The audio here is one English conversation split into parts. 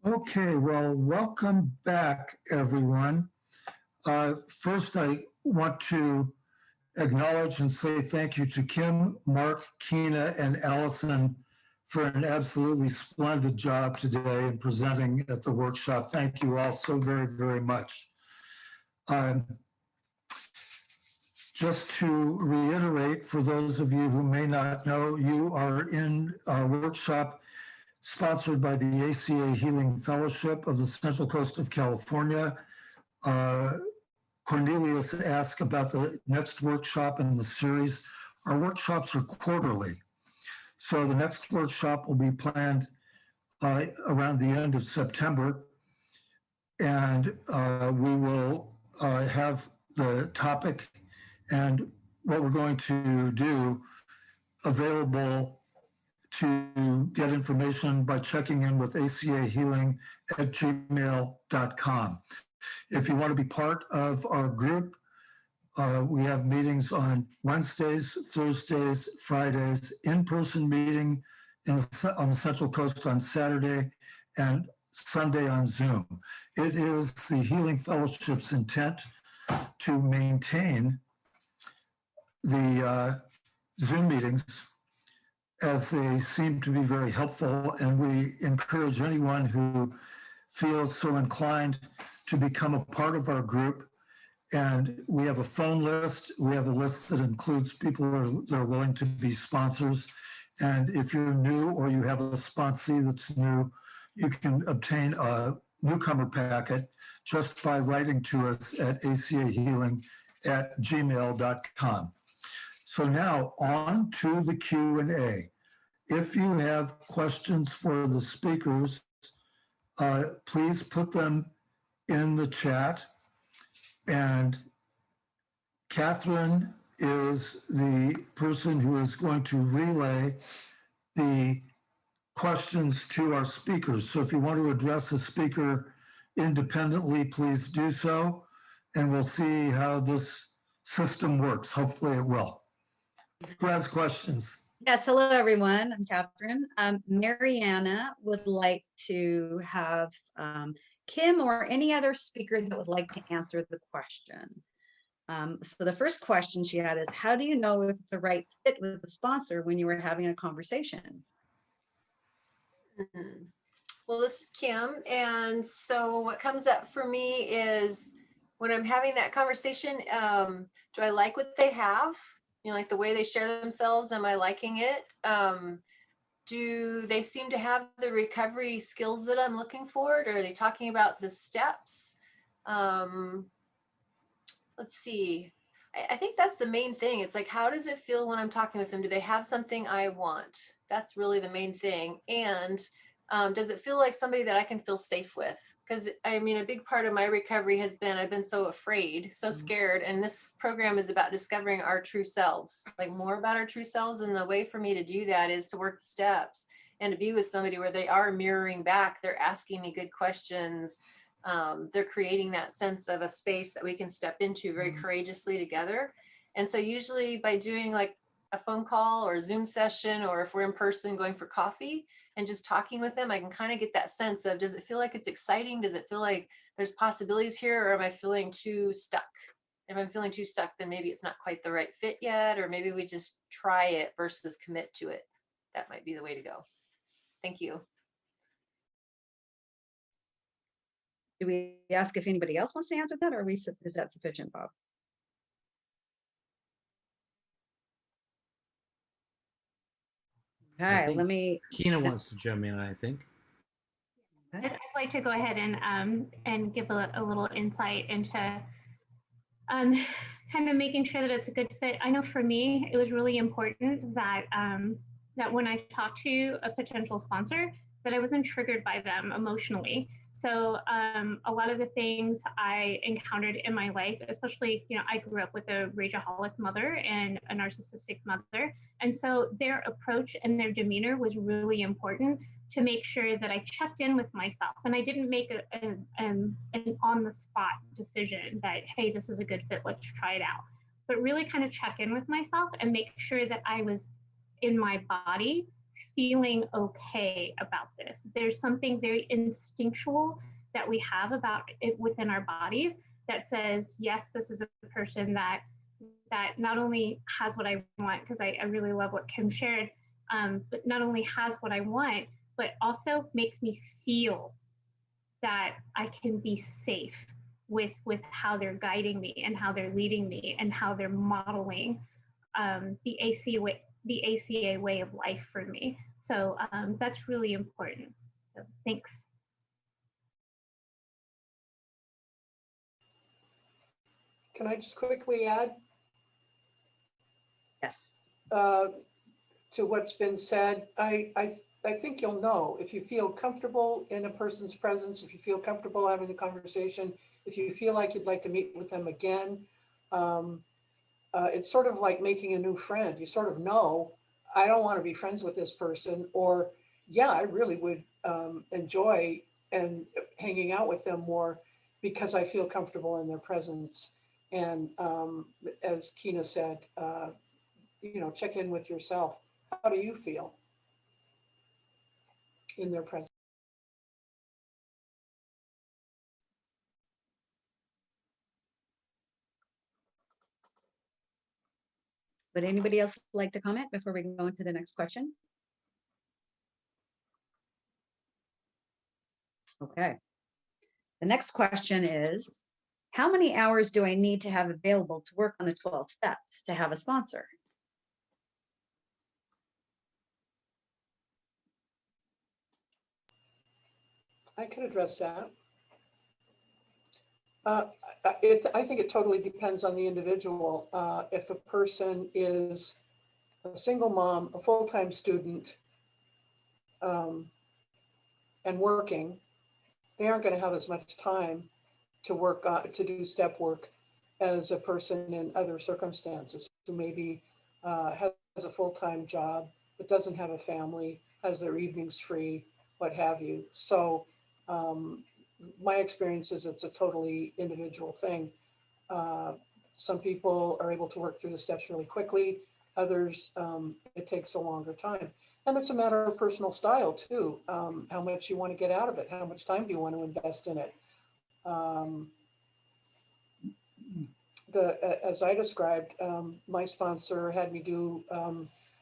Okay, well, welcome back, everyone. First, I want to acknowledge and say thank you to Kim, Mark, Keena, and Allison for an absolutely splendid job today in presenting at the workshop. Thank you all so very, very much. Just to reiterate, for those of you who may not know, you are in a workshop sponsored by the ACA Healing Fellowship of the Central Coast of California. Cornelius asked about the next workshop in the series. Our workshops are quarterly. So the next workshop will be planned around the end of September. And we will have the topic and what we're going to do available to get information by checking in with acahealing@gmail.com. If you want to be part of our group, we have meetings on Wednesdays, Thursdays, Fridays, in-person meeting on the Central Coast on Saturday, and Sunday on Zoom. It is the Healing Fellowship's intent to maintain the Zoom meetings as they seem to be very helpful, and we encourage anyone who feels so inclined to become a part of our group. And we have a phone list. We have a list that includes people that are willing to be sponsors. And if you're new or you have a sponsee that's new, you can obtain a newcomer packet just by writing to us at acahealing@gmail.com. So now on to the Q&A. If you have questions for the speakers, please put them in the chat. And Catherine is the person who is going to relay the questions to our speakers. So if you want to address a speaker independently, please do so. And we'll see how this system works. Hopefully it will. Who has questions? Yes, hello everyone, I'm Catherine. Mariana would like to have Kim or any other speaker that would like to answer the question. So the first question she had is, how do you know if it's a right fit with the sponsor when you were having a conversation? Well, this is Kim, and so what comes up for me is when I'm having that conversation, do I like what they have? You know, like the way they share themselves, am I liking it? Do they seem to have the recovery skills that I'm looking for? Or are they talking about the steps? Let's see. I think that's the main thing. It's like, how does it feel when I'm talking with them? Do they have something I want? That's really the main thing. And does it feel like somebody that I can feel safe with? Because I mean, a big part of my recovery has been, I've been so afraid, so scared. And this program is about discovering our true selves, like more about our true selves. And the way for me to do that is to work the steps and to be with somebody where they are mirroring back. They're asking me good questions. They're creating that sense of a space that we can step into very courageously together. And so usually by doing like a phone call or a Zoom session, or if we're in person going for coffee and just talking with them, I can kind of get that sense of, does it feel like it's exciting? Does it feel like there's possibilities here? Or am I feeling too stuck? If I'm feeling too stuck, then maybe it's not quite the right fit yet, or maybe we just try it versus commit to it. That might be the way to go. Thank you. Do we ask if anybody else wants to answer that, or is that sufficient, Bob? Hi, let me. Keena wants to jump in, I think. I'd like to go ahead and give a little insight into kind of making sure that it's a good fit. I know for me, it was really important that that when I talked to a potential sponsor, that I wasn't triggered by them emotionally. So a lot of the things I encountered in my life, especially, you know, I grew up with a rageaholic mother and a narcissistic mother. And so their approach and their demeanor was really important to make sure that I checked in with myself. And I didn't make an on-the-spot decision that, hey, this is a good fit, let's try it out. But really kind of check in with myself and make sure that I was in my body feeling okay about this. There's something very instinctual that we have about it within our bodies that says, yes, this is a person that not only has what I want, because I really love what Kim shared, but not only has what I want, but also makes me feel that I can be safe with how they're guiding me and how they're leading me and how they're modeling the ACA way of life for me. So that's really important. So thanks. Can I just quickly add Yes. to what's been said? I think you'll know if you feel comfortable in a person's presence, if you feel comfortable having the conversation, if you feel like you'd like to meet with them again. It's sort of like making a new friend. You sort of know, I don't want to be friends with this person, or yeah, I really would enjoy and hanging out with them more because I feel comfortable in their presence. And as Kina said, check in with yourself. How do you feel in their presence? Would anybody else like to comment before we go into the next question? Okay. The next question is, how many hours do I need to have available to work on the 12 steps to have a sponsor? I can address that. I think it totally depends on the individual. If a person is a single mom, a full-time student, and working, they aren't going to have as much time to work to do step work as a person in other circumstances who maybe has a full-time job but doesn't have a family, has their evenings free, what have you. So my experience is it's a totally individual thing. Some people are able to work through the steps really quickly. Others, it takes a longer time. And it's a matter of personal style too. How much you want to get out of it. How much time do you want to invest in it? As I described, my sponsor had me do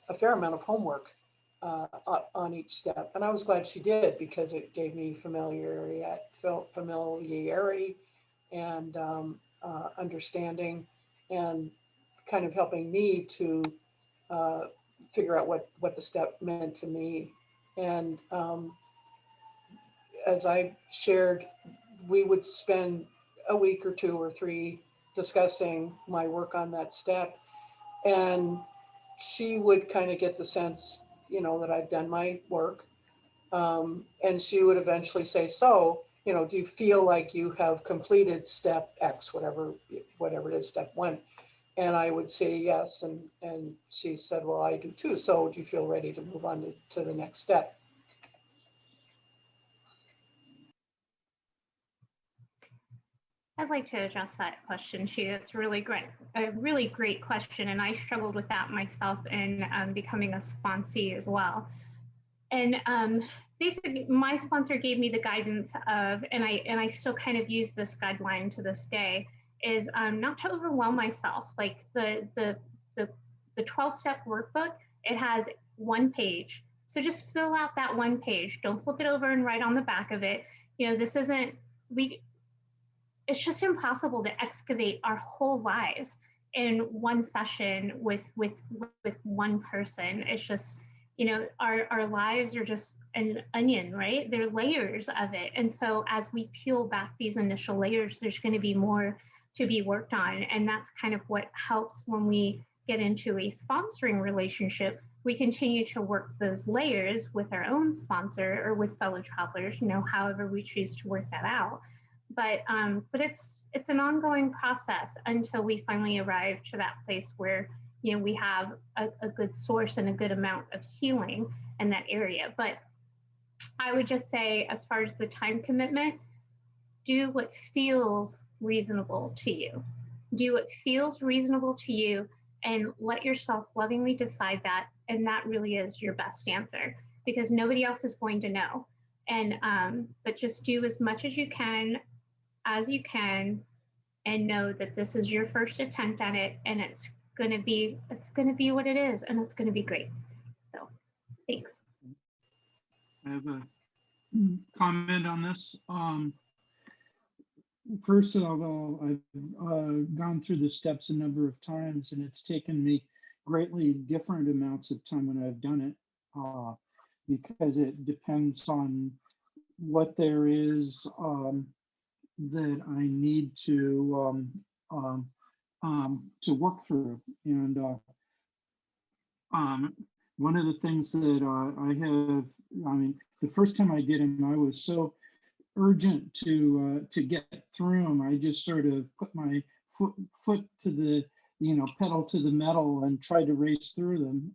a fair amount of homework on each step. And I was glad she did because it gave me familiarity and understanding, and kind of helping me to figure out what the step meant to me. And as I shared, we would spend a week or 2 or 3 discussing my work on that step. And she would kind of get the sense, that I'd done my work. And she would eventually say, so, do you feel like you have completed step X, whatever it is, step 1? And I would say yes. And she said, well, I do too. So do you feel ready to move on to the next step? I'd like to address that question too. It's really great question, and I struggled with that myself in becoming a sponsee as well. And basically, my sponsor gave me the guidance of, and I still kind of use this guideline to this day, is not to overwhelm myself. Like the 12-step workbook, it has 1 page, so just fill out that 1 page. Don't flip it over and write on the back of it. This isn't it's just impossible to excavate our whole lives in 1 session with one person. It's just, our lives are just an onion, right? They're layers of it. And so as we peel back these initial layers, there's going to be more to be worked on. And that's kind of what helps when we get into a sponsoring relationship. We continue to work those layers with our own sponsor or with fellow travelers, however we choose to work that out. But it's an ongoing process until we finally arrive to that place where we have a good source and a good amount of healing in that area. But I would just say, as far as the time commitment, do what feels reasonable to you. Do what feels reasonable to you, and let yourself lovingly decide that. And that really is your best answer, because nobody else is going to know. And but just do as much as you can, and know that this is your first attempt at it, and it's gonna be what it is, and it's gonna be great. So thanks. I have a comment on this. First of all, I've gone through the steps a number of times, and it's taken me greatly different amounts of time when I've done it, because it depends on what there is that I need to work through. And one of the things that I mean, the first time I did them, I was so urgent to get through them. I just sort of put my foot to the, pedal to the metal and tried to race through them.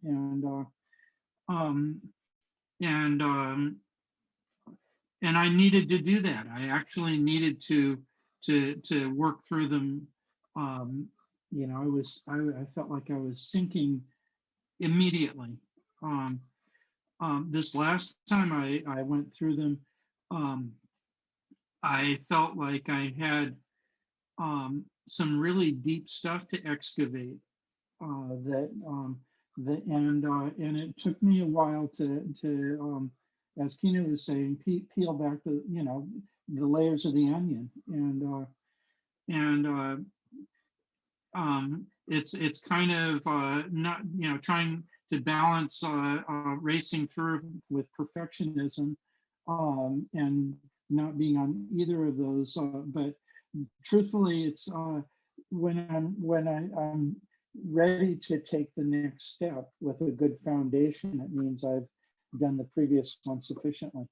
And I needed to do that. I actually needed to work through them. I felt like I was sinking immediately. This last time I went through them, I felt like I had some really deep stuff to excavate. And it took me a while to as Kina was saying, peel back the the layers of the onion, it's kind of not trying to balance racing through with perfectionism, and not being on either of those. But truthfully, it's when I'm ready to take the next step with a good foundation, it means I've done the previous one sufficiently.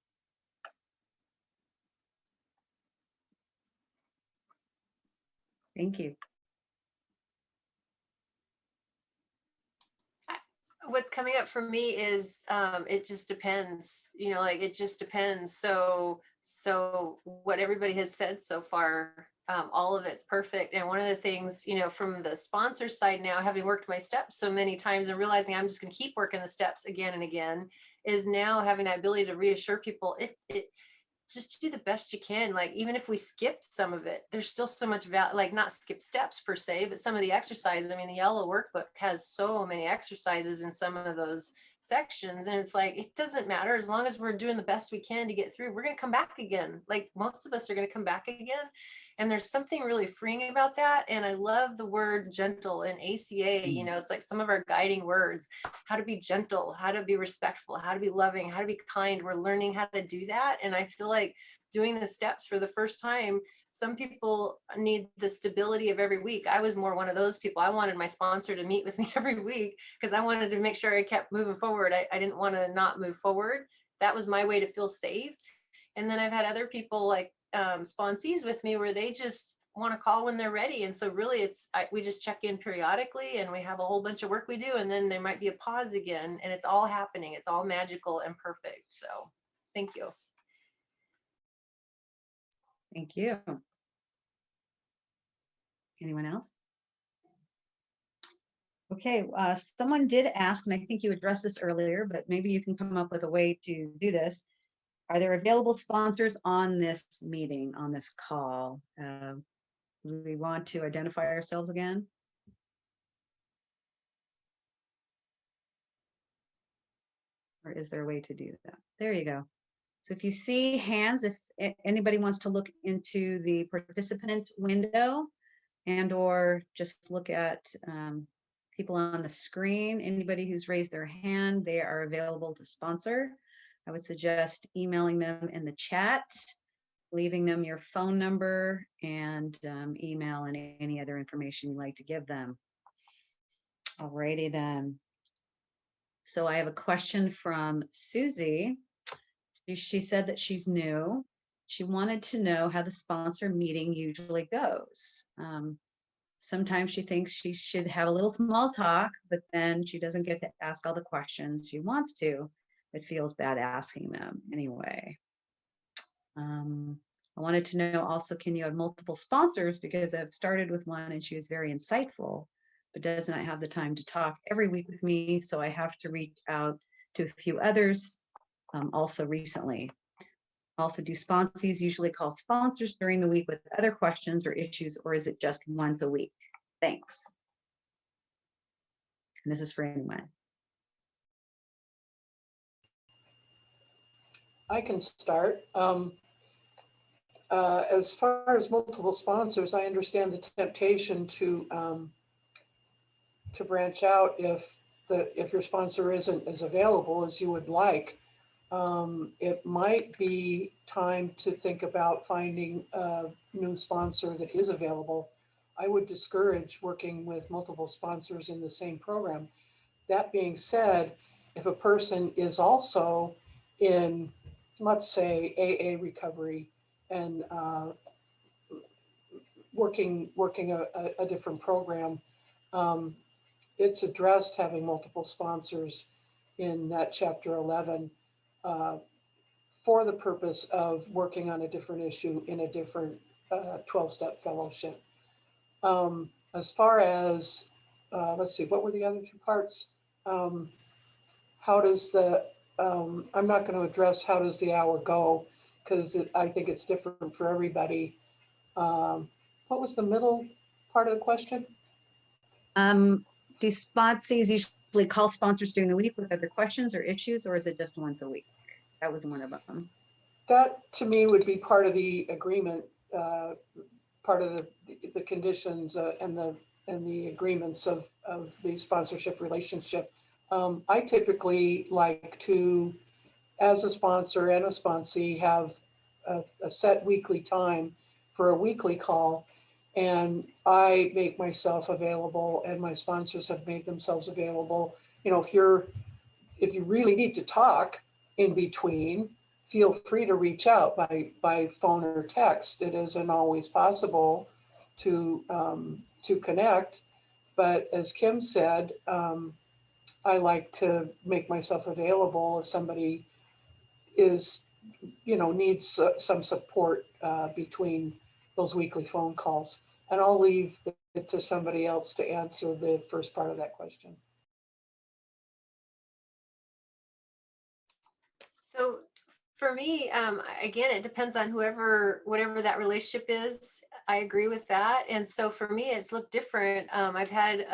Thank you. What's coming up for me is it just depends, like it just depends. So what everybody has said so far, all of it's perfect. And one of the things, from the sponsor side now, having worked my steps so many times and realizing I'm just going to keep working the steps again and again, is now having that ability to reassure people, it just do the best you can. Like, even if we skipped some of it, there's still so much value, like not skip steps per se, but some of the exercises. I mean, the yellow workbook has so many exercises in some of those sections. And it's like, it doesn't matter. As long as we're doing the best we can to get through, we're going to come back again. Like, most of us are going to come back again. And there's something really freeing about that. And I love the word gentle in ACA. It's like some of our guiding words, how to be gentle, how to be respectful, how to be loving, how to be kind. We're learning how to do that. And I feel like doing the steps for the first time, some people need the stability of every week. I was more one of those people. I wanted my sponsor to meet with me every week because I wanted to make sure I kept moving forward. I didn't want to not move forward. That was my way to feel safe. And then I've had other people like sponsees with me where they just want to call when they're ready. And so really we just check in periodically, and we have a whole bunch of work we do. And then there might be a pause again, and it's all happening. It's all magical and perfect. So thank you. Thank you. Anyone else? Okay, someone did ask, and I think you addressed this earlier, but maybe you can come up with a way to do this. Are there available sponsors on this meeting, on this call? Do we want to identify ourselves again? Or is there a way to do that? There you go. So if you see hands, if anybody wants to look into the participant window and or just look at people on the screen, anybody who's raised their hand, they are available to sponsor. I would suggest emailing them in the chat, leaving them your phone number and email and any other information you'd like to give them. Alrighty then. So I have a question from Susie. She said that she's new. She wanted to know how the sponsor meeting usually goes. Sometimes she thinks she should have a little small talk, but then she doesn't get to ask all the questions she wants to, but feels bad asking them anyway. I wanted to know also, can you have multiple sponsors? Because I've started with one and she was very insightful, but does not have the time to talk every week with me, so I have to reach out to a few others also recently. Also, do sponsees usually call sponsors during the week with other questions or issues, or is it just once a week? Thanks. And this is for anyone. I can start. As far as multiple sponsors, I understand the temptation to branch out if your sponsor isn't as available as you would like. It might be time to think about finding a new sponsor that is available. I would discourage working with multiple sponsors in the same program. That being said, if a person is also in, let's say, AA recovery and working a different program, it's addressed having multiple sponsors in that chapter 11 for the purpose of working on a different issue in a different 12-step fellowship. As far as, let's see, what were the other two parts? How does the, I'm not going to address how does the hour go, because I think it's different for everybody. What was the middle part of the question? Do sponsees usually call sponsors during the week with other questions or issues, or is it just once a week? That was one of them. That to me would be part of the agreement, part of the conditions and the agreements of the sponsorship relationship. I typically like to, as a sponsor and a sponsee, have a set weekly time for a weekly call, and I make myself available, and my sponsors have made themselves available. You know, if you really need to talk in between, feel free to reach out by phone or text. It isn't always possible to connect, but as Kim said, I like to make myself available if somebody is, needs some support between those weekly phone calls. And I'll leave it to somebody else to answer the first part of that question. So for me, again, it depends on whatever that relationship is. I agree with that. And so for me, it's looked different. I've had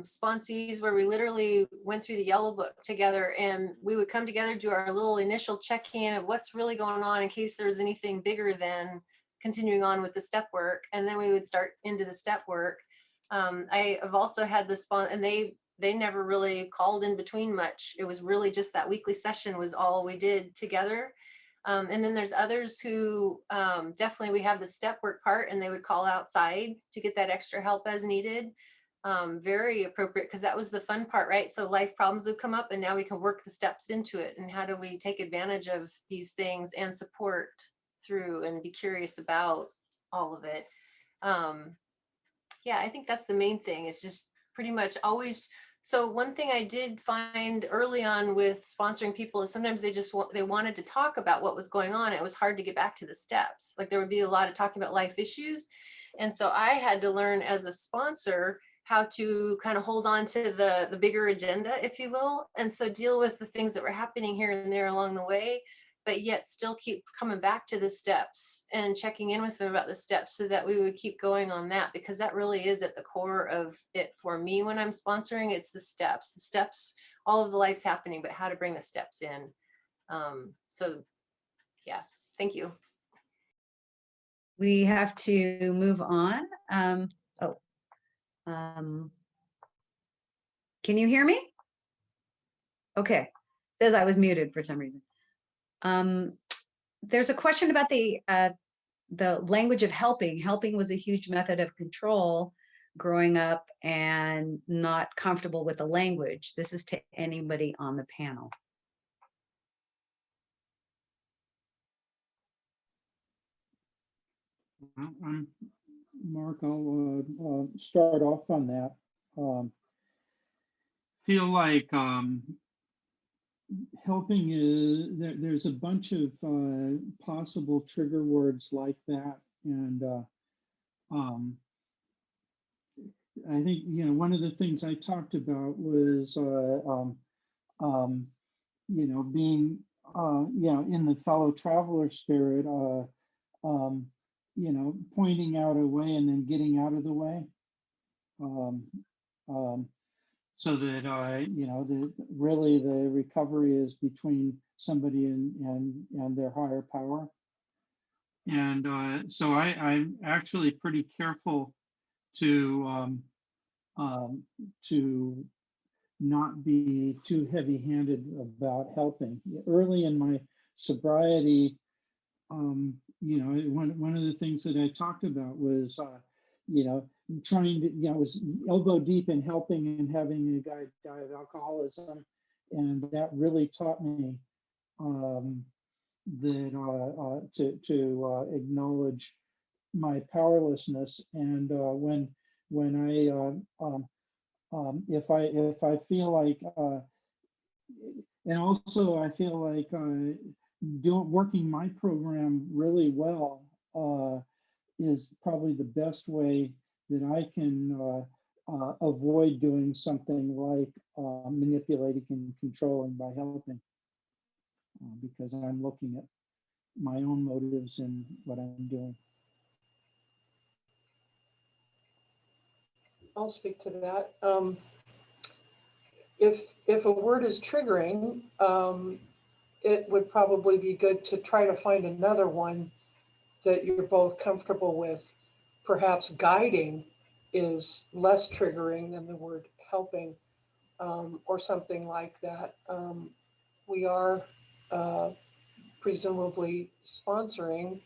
sponsees where we literally went through the yellow book together, and we would come together, do our little initial check-in of what's really going on in case there's anything bigger than continuing on with the step work. And then we would start into the step work. I have also had and they never really called in between much. It was really just that weekly session was all we did together. And then there's others who definitely we have the step work part, and they would call outside to get that extra help as needed. Very appropriate, because that was the fun part, right? So life problems would come up, and now we can work the steps into it. And how do we take advantage of these things and support through and be curious about all of it? Yeah, I think that's the main thing. It's just pretty much always. So one thing I did find early on with sponsoring people is sometimes they wanted to talk about what was going on. It was hard to get back to the steps. Like there would be a lot of talking about life issues. And so I had to learn as a sponsor how to kind of hold on to the bigger agenda, if you will. And so deal with the things that were happening here and there along the way, but yet still keep coming back to the steps and checking in with them about the steps so that we would keep going on that, because that really is at the core of it for me when I'm sponsoring. It's the steps, all of the life's happening, but how to bring the steps in. So yeah, thank you. We have to move on. Can you hear me? Okay, says I was muted for some reason. There's a question about the language of helping. Helping was a huge method of control growing up and not comfortable with the language. This is to anybody on the panel. Mark, I'll start off on that. Feel like helping is, there's a bunch of possible trigger words like that. And I think, you know, one of the things I talked about was, you know, being, you know, in the fellow traveler spirit, you know, pointing out a way and then getting out of the way. Um, um, so that, you know, really the recovery is between somebody and their higher power. And so I'm actually pretty careful to to not be too heavy-handed about helping. Early in my sobriety, you know, one of the things that I talked about was, you know, trying to, you know, was elbow deep in helping and having a guy die of alcoholism, and that really taught me that to acknowledge my powerlessness. And when if I feel like and also I feel like working my program really well is probably the best way that I can avoid doing something like manipulating and controlling by helping, because I'm looking at my own motives in what I'm doing. I'll speak to that. If a word is triggering, it would probably be good to try to find another one that you're both comfortable with. Perhaps guiding is less triggering than the word helping, or something like that. We are presumably sponsoring.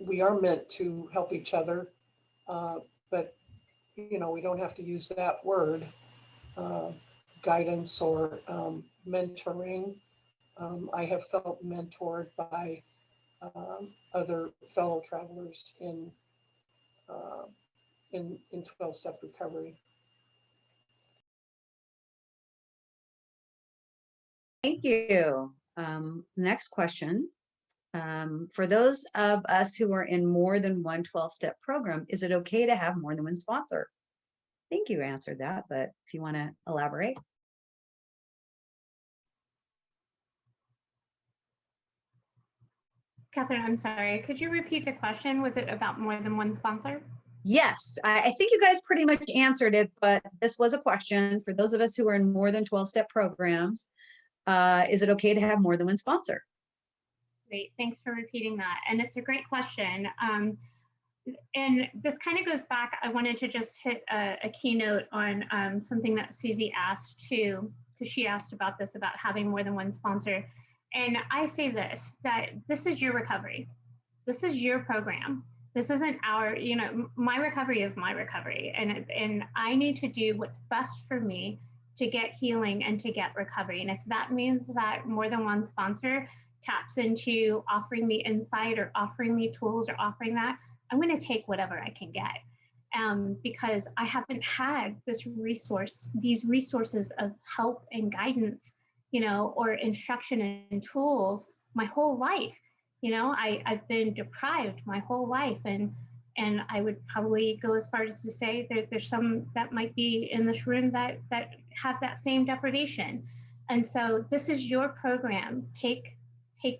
We are meant to help each other, but you know, we don't have to use that word, guidance or mentoring. I have felt mentored by other fellow travelers in 12-step recovery. Thank you. Next question. For those of us who are in more than one 12-step program, is it okay to have more than one sponsor? I think you answered that, but if you want to elaborate. Catherine, I'm sorry. Could you repeat the question? Was it about more than one sponsor? Yes, I think you guys pretty much answered it, but this was a question for those of us who are in more than 12-step programs. Is it okay to have more than one sponsor? Great, thanks for repeating that. And it's a great question. And this kind of goes back, I wanted to just hit a keynote on something that Susie asked too, because she asked about this, about having more than one sponsor. And I say this, that this is your recovery. This is your program. This isn't our, you know, my recovery is my recovery. And I need to do what's best for me to get healing and to get recovery. And if that means that more than one sponsor taps into offering me insight or offering me tools or offering that, I'm going to take whatever I can get, because I haven't had this resource, these resources of help and guidance, you know, or instruction and tools my whole life. You know, I've been deprived my whole life, and I would probably go as far as to say that there's some that might be in this room that have that same deprivation. And so this is your program. Take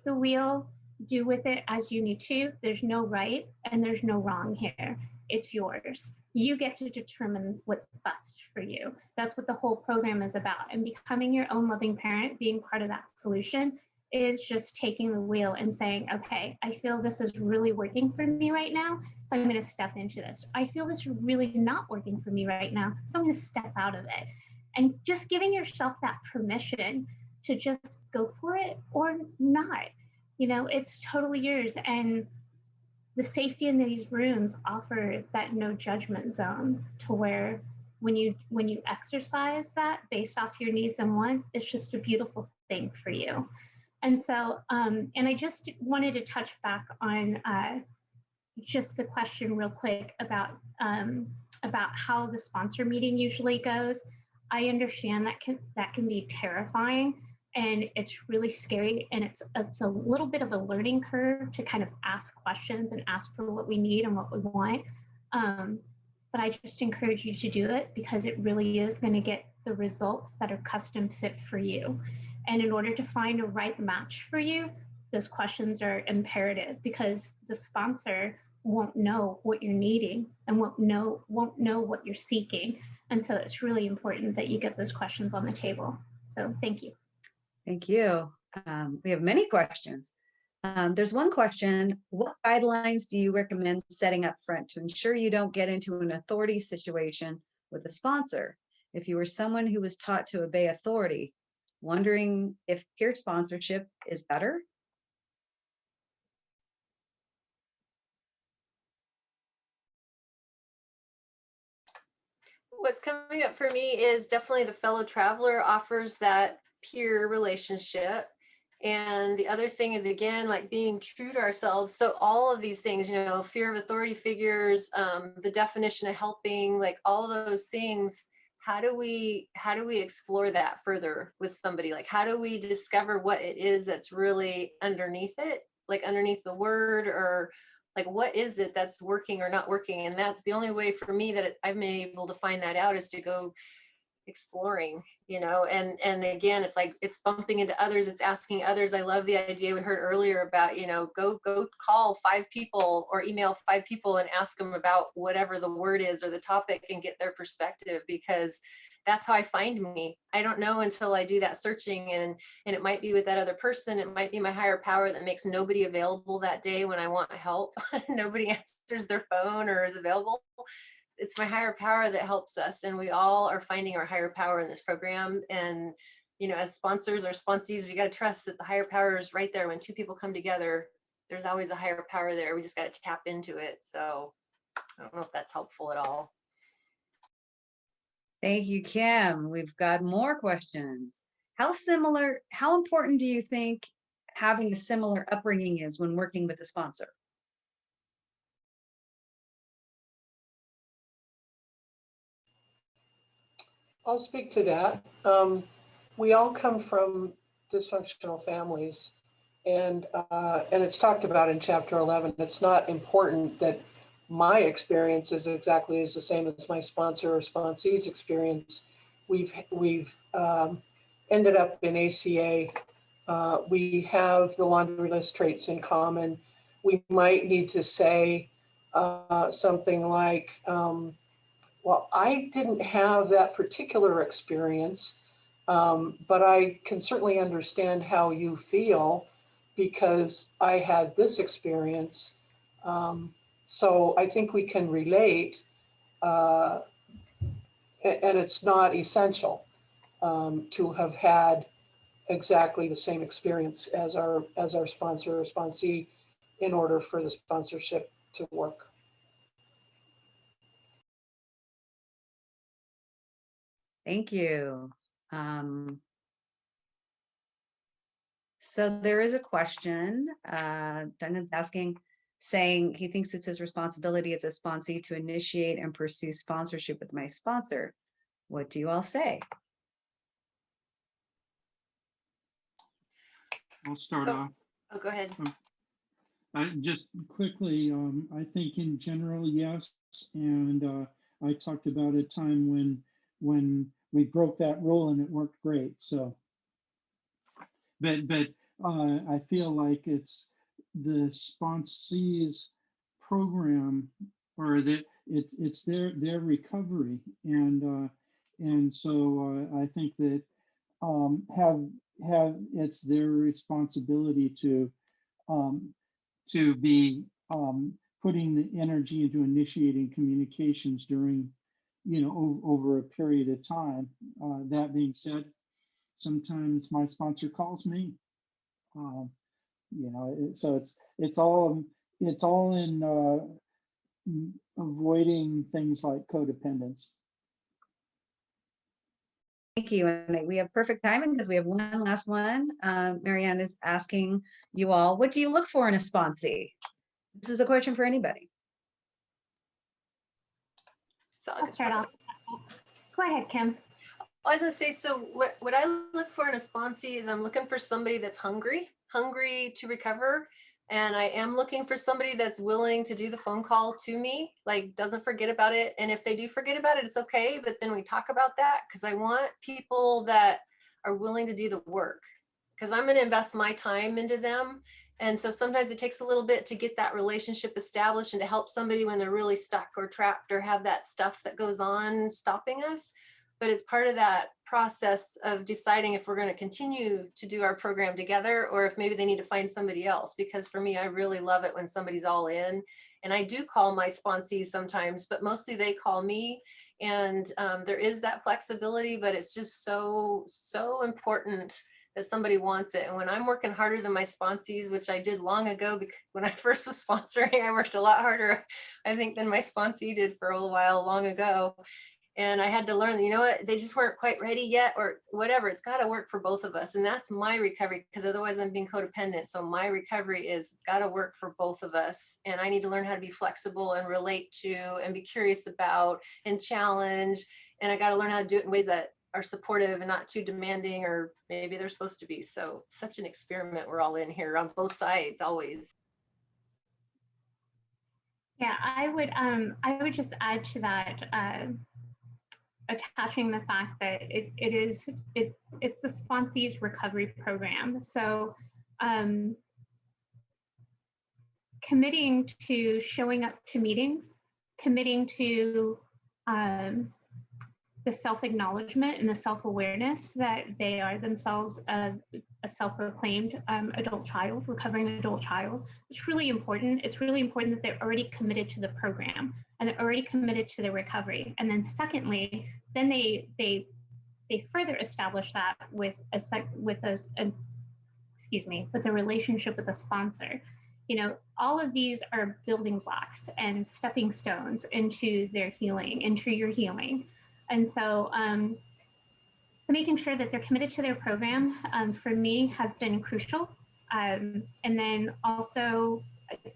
the wheel, do with it as you need to. There's no right and there's no wrong here. It's yours. You get to determine what's best for you. That's what the whole program is about. And becoming your own loving parent, being part of that solution, is just taking the wheel and saying, okay, I feel this is really working for me right now, so I'm going to step into this. I feel this is really not working for me right now, so I'm going to step out of it. And just giving yourself that permission to just go for it or not. You know, it's totally yours. And the safety in these rooms offers that no judgment zone, to where when you exercise that based off your needs and wants, it's just a beautiful thing for you. And so, and I just wanted to touch back on just the question real quick about how the sponsor meeting usually goes. I understand that can be terrifying, and it's really scary, and it's a little bit of a learning curve to kind of ask questions and ask for what we need and what we want. but I just encourage you to do it because it really is going to get the results that are custom fit for you. And in order to find a right match for you, those questions are imperative because the sponsor won't know what you're needing and won't know what you're seeking. And so it's really important that you get those questions on the table. So thank you. Thank you. We have many questions. There's one question: what guidelines do you recommend setting up front to ensure you don't get into an authority situation with a sponsor? If you were someone who was taught to obey authority, wondering if peer sponsorship is better? What's coming up for me is definitely the fellow traveler offers that peer relationship. And the other thing is, again, like being true to ourselves. So all of these things, you know, fear of authority figures, the definition of helping, like all of those things, how do we explore that further with somebody? Like, how do we discover what it is that's really underneath it, like underneath the word, or like what is it that's working or not working? And that's the only way for me that I've been able to find that out, is to go exploring, you know. And again, it's like it's bumping into others, it's asking others. I love the idea we heard earlier about, you know, go call 5 people or email 5 people and ask them about whatever the word is or the topic and get their perspective, because that's how I find me. I don't know until I do that searching, and it might be with that other person, it might be my higher power that makes nobody available that day when I want help. Nobody answers their phone or is available. It's my higher power that helps us, and we all are finding our higher power in this program. And you know, as sponsors or sponsees, we got to trust that the higher power is right there. When 2 people come together, there's always a higher power there. We just got to tap into it. So I don't know if that's helpful at all. Thank you, Kim. We've got more questions. How important do you think having a similar upbringing is when working with a sponsor? I'll speak to that. We all come from dysfunctional families, and it's talked about in chapter 11. It's not important that my experience is exactly as the same as my sponsor or sponsee's experience. We've ended up in ACA. We have the laundry list traits in common. We might need to say something like, well, I didn't have that particular experience, but I can certainly understand how you feel because I had this experience. So I think we can relate, and it's not essential to have had exactly the same experience as our sponsor or sponsee in order for the sponsorship to work. Thank you. So there is a question. Duncan's saying he thinks it's his responsibility as a sponsee to initiate and pursue sponsorship with my sponsor. What do you all say? I'll start off. Oh, go ahead. Just quickly, I think in general, yes. And I talked about a time when we broke that rule and it worked great. So, but I feel like it's the sponsee's program, or that it's their recovery, and so I think that have it's their responsibility to be putting the energy into initiating communications during, you know, over a period of time. That being said, sometimes my sponsor calls me, you know, so it's all in avoiding things like codependence. Thank you. And we have perfect timing because we have one last one. Marianne is asking you all, what do you look for in a sponsee? This is a question for anybody. So I'll start off. Go ahead, Kim. I was gonna say, so what I look for in a sponsee is I'm looking for somebody that's hungry to recover, And I am looking for somebody that's willing to do the phone call to me, like doesn't forget about it. And if they do forget about it, it's okay. But then we talk about that, because I want people that are willing to do the work, because I'm going to invest my time into them. And so sometimes it takes a little bit to get that relationship established and to help somebody when they're really stuck or trapped or have that stuff that goes on stopping us. But it's part of that process of deciding if we're going to continue to do our program together, or if maybe they need to find somebody else. Because for me, I really love it when somebody's all in. And I do call my sponsees sometimes, but mostly they call me. And there is that flexibility, but it's just so important that somebody wants it. And when I'm working harder than my sponsees, which I did long ago, because when I first was sponsoring, I worked a lot harder, I think, than my sponsee did for a little while long ago. And I had to learn, you know what, they just weren't quite ready yet, or whatever. It's got to work for both of us. And that's my recovery, because otherwise I'm being codependent. So my recovery is, it's got to work for both of us. And I need to learn how to be flexible and relate to and be curious about and challenge. And I got to learn how to do it in ways that are supportive and not too demanding, or maybe they're supposed to be. So such an experiment we're all in here on both sides always. Yeah, I would just add to that, attaching the fact that it's the sponsee's recovery program. So committing to showing up to meetings, committing to the self-acknowledgement and the self-awareness that they are themselves a self-proclaimed adult child, recovering adult child. It's really important. It's really important that they're already committed to the program and they're already committed to their recovery. And then secondly, then they further establish that with the relationship with a sponsor. You know, all of these are building blocks and stepping stones into their healing, into your healing. And so, so making sure that they're committed to their program, for me, has been crucial. And then also,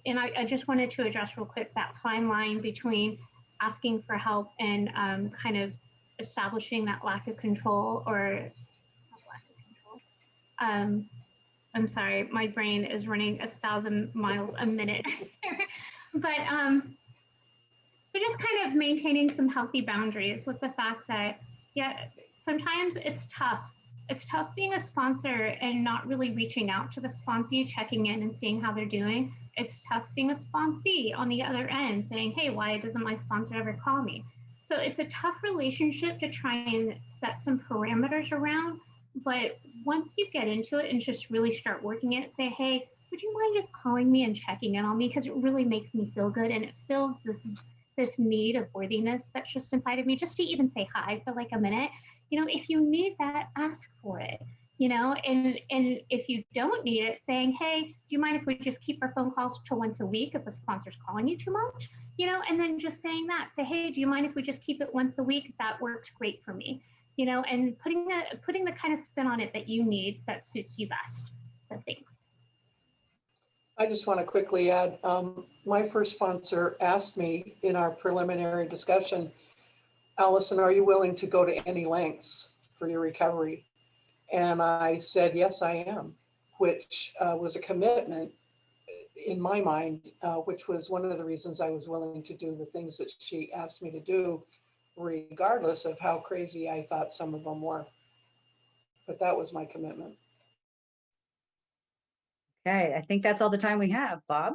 and I just wanted to address real quick that fine line between asking for help and kind of establishing that lack of control, or not lack of control. I'm sorry, my brain is running 1,000 miles a minute. But just kind of maintaining some healthy boundaries with the fact that, yeah, sometimes it's tough. It's tough being a sponsor and not really reaching out to the sponsee, checking in and seeing how they're doing. It's tough being a sponsee on the other end saying, hey, why doesn't my sponsor ever call me? So it's a tough relationship to try and set some parameters around. But once you get into it and just really start working it, say, hey, would you mind just calling me and checking in on me? Because it really makes me feel good, and it fills this need of worthiness that's just inside of me, just to even say hi for like a minute. You know, if you need that, ask for it, you know, and if you don't need it, saying, hey, do you mind if we just keep our phone calls to once a week if a sponsor's calling you too much, you know, and then just saying that, say, hey, do you mind if we just keep it once a week? That works great for me, you know, and putting the kind of spin on it that you need, that suits you best. So thanks. I just want to quickly add, my first sponsor asked me in our preliminary discussion, Allison, are you willing to go to any lengths for your recovery? And I said, yes, I am, which was a commitment in my mind, which was one of the reasons I was willing to do the things that she asked me to do, regardless of how crazy I thought some of them were. But that was my commitment. Okay, I think that's all the time we have. Bob?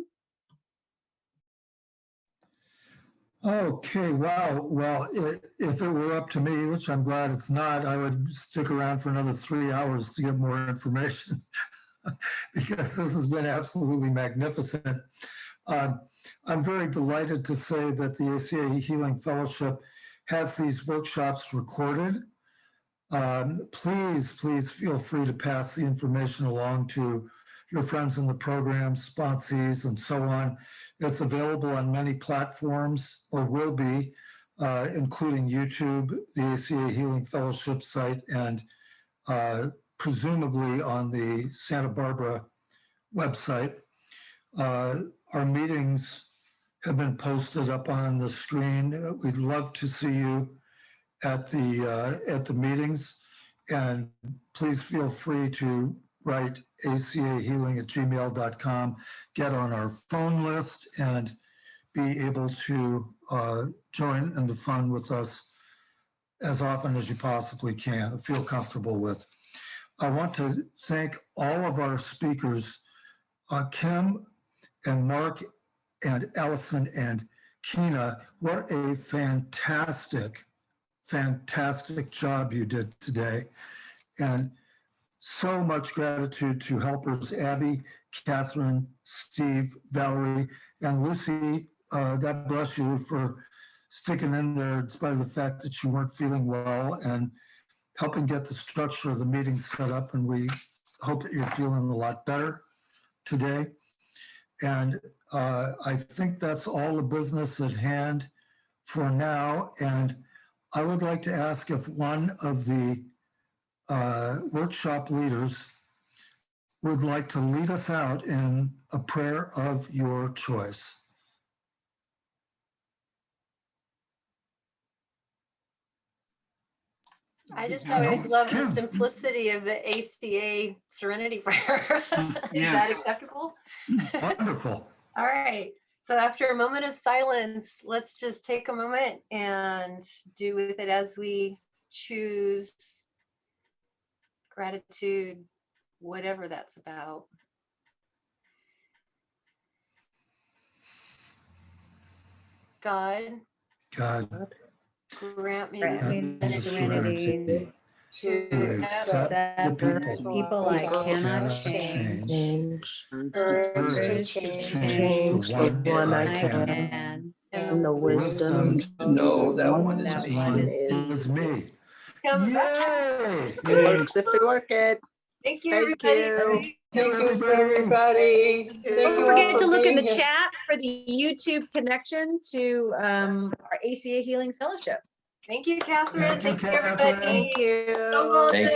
Okay, wow. Well, if it were up to me, which I'm glad it's not, I would stick around for another 3 hours to get more information because this has been absolutely magnificent. I'm very delighted to say that the ACA Healing Fellowship has these workshops recorded. Please feel free to pass the information along to your friends in the program, sponsees, and so on. It's available on many platforms, or will be, including YouTube, the ACA Healing Fellowship site, and presumably on the Santa Barbara website. Our meetings have been posted up on the screen. We'd love to see you at the meetings, and please feel free to write acahealing@gmail.com, get on our phone list, and be able to join in the fun with us as often as you possibly can, feel comfortable with. I want to thank all of our speakers, Kim and Mark and Allison and Kina. What a fantastic job you did today. And so much gratitude to helpers Abby, Catherine, Steve, Valerie, and Lucy. God bless you for sticking in there in spite of the fact that you weren't feeling well and helping get the structure of the meeting set up. And we hope that you're feeling a lot better today. And I think that's all the business at hand for now. And I would like to ask if one of the workshop leaders would like to lead us out in a prayer of your choice. I just Yeah. always love the Kim. simplicity of the ACA Serenity Prayer. Is that Yes. acceptable? Wonderful. All right. So after a moment of silence, let's just take a moment and do with it as we choose. Gratitude, whatever that's about. God, grant me Grant me the the serenity to to accept accept the people I cannot change. change. Courage to Courage to change change the one I can. and the Wisdom to know that one is that me. one is me. come back. Yay! Works if we work it. Thank you, Thank everybody. Thank you, everybody. Thank Don't you forget all to for look in the being here. chat for the YouTube connection to our ACA Healing Fellowship. Thank you, Catherine. Thank you, Thank you, everybody. Catherine. Thank you. Don't go